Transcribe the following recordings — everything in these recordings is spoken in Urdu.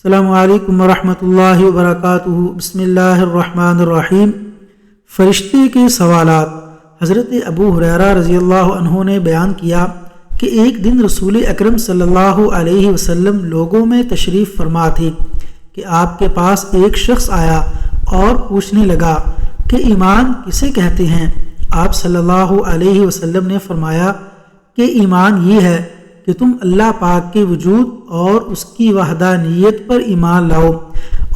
السلام علیکم ورحمۃ اللہ وبرکاتہ۔ بسم اللہ الرحمن الرحیم۔ فرشتے کے سوالات۔ حضرت ابو ہریرہ رضی اللہ عنہ نے بیان کیا کہ ایک دن رسول اکرم صلی اللہ علیہ وسلم لوگوں میں تشریف فرما تھے کہ آپ کے پاس ایک شخص آیا اور پوچھنے لگا کہ ایمان کسے کہتے ہیں؟ آپ صلی اللہ علیہ وسلم نے فرمایا کہ ایمان یہ ہے کہ تم اللہ پاک کے وجود اور اس کی وحدانیت پر ایمان لاؤ،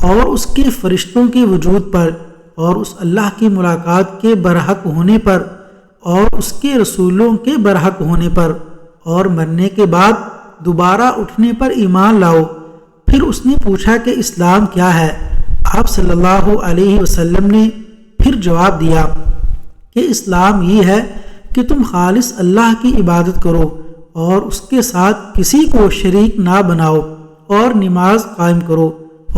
اور اس کے فرشتوں کے وجود پر، اور اس اللہ کی ملاقات کے برحق ہونے پر، اور اس کے رسولوں کے برحق ہونے پر، اور مرنے کے بعد دوبارہ اٹھنے پر ایمان لاؤ۔ پھر اس نے پوچھا کہ اسلام کیا ہے؟ آپ صلی اللہ علیہ وسلم نے پھر جواب دیا کہ اسلام یہ ہے کہ تم خالص اللہ کی عبادت کرو اور اس کے ساتھ کسی کو شریک نہ بناؤ، اور نماز قائم کرو،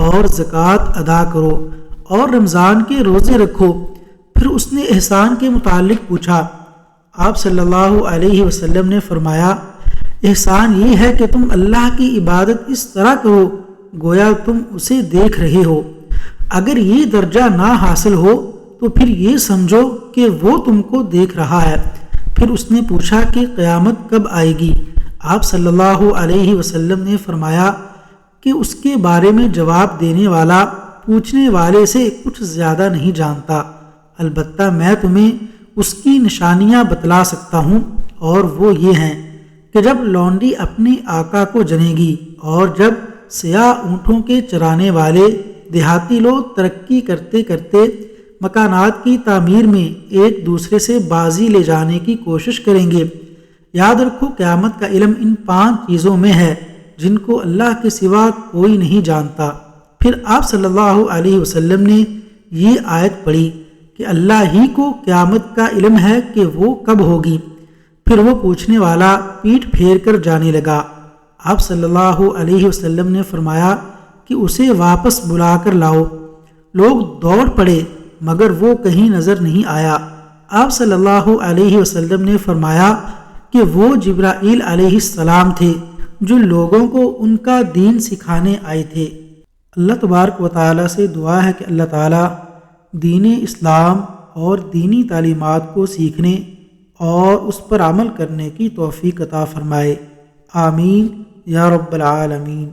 اور زکوٰۃ ادا کرو، اور رمضان کے روزے رکھو۔ پھر اس نے احسان کے متعلق پوچھا۔ آپ صلی اللہ علیہ وسلم نے فرمایا، احسان یہ ہے کہ تم اللہ کی عبادت اس طرح کرو گویا تم اسے دیکھ رہے ہو۔ اگر یہ درجہ نہ حاصل ہو تو پھر یہ سمجھو کہ وہ تم کو دیکھ رہا ہے۔ پھر اس نے پوچھا کہ قیامت کب آئے گی؟ آپ صلی اللہ علیہ وسلم نے فرمایا کہ اس کے بارے میں جواب دینے والا پوچھنے والے سے کچھ زیادہ نہیں جانتا، البتہ میں تمہیں اس کی نشانیاں بتلا سکتا ہوں، اور وہ یہ ہیں کہ جب لونڈی اپنے آقا کو جنے گی، اور جب سیاہ اونٹوں کے چرانے والے دیہاتی لوگ ترقی کرتے کرتے مکانات کی تعمیر میں ایک دوسرے سے بازی لے جانے کی کوشش کریں گے۔ یاد رکھو، قیامت کا علم ان 5 چیزوں میں ہے جن کو اللہ کے سوا کوئی نہیں جانتا۔ پھر آپ صلی اللہ علیہ وسلم نے یہ آیت پڑھی کہ اللہ ہی کو قیامت کا علم ہے کہ وہ کب ہوگی۔ پھر وہ پوچھنے والا پیٹھ پھیر کر جانے لگا۔ آپ صلی اللہ علیہ وسلم نے فرمایا کہ اسے واپس بلا کر لاؤ۔ لوگ دوڑ پڑے مگر وہ کہیں نظر نہیں آیا۔ آپ صلی اللہ علیہ وسلم نے فرمایا کہ وہ جبرائیل علیہ السلام تھے جو لوگوں کو ان کا دین سکھانے آئے تھے۔ اللہ تبارک و تعالیٰ سے دعا ہے کہ اللہ تعالیٰ دین اسلام اور دینی تعلیمات کو سیکھنے اور اس پر عمل کرنے کی توفیق عطا فرمائے۔ آمین یا رب العالمین۔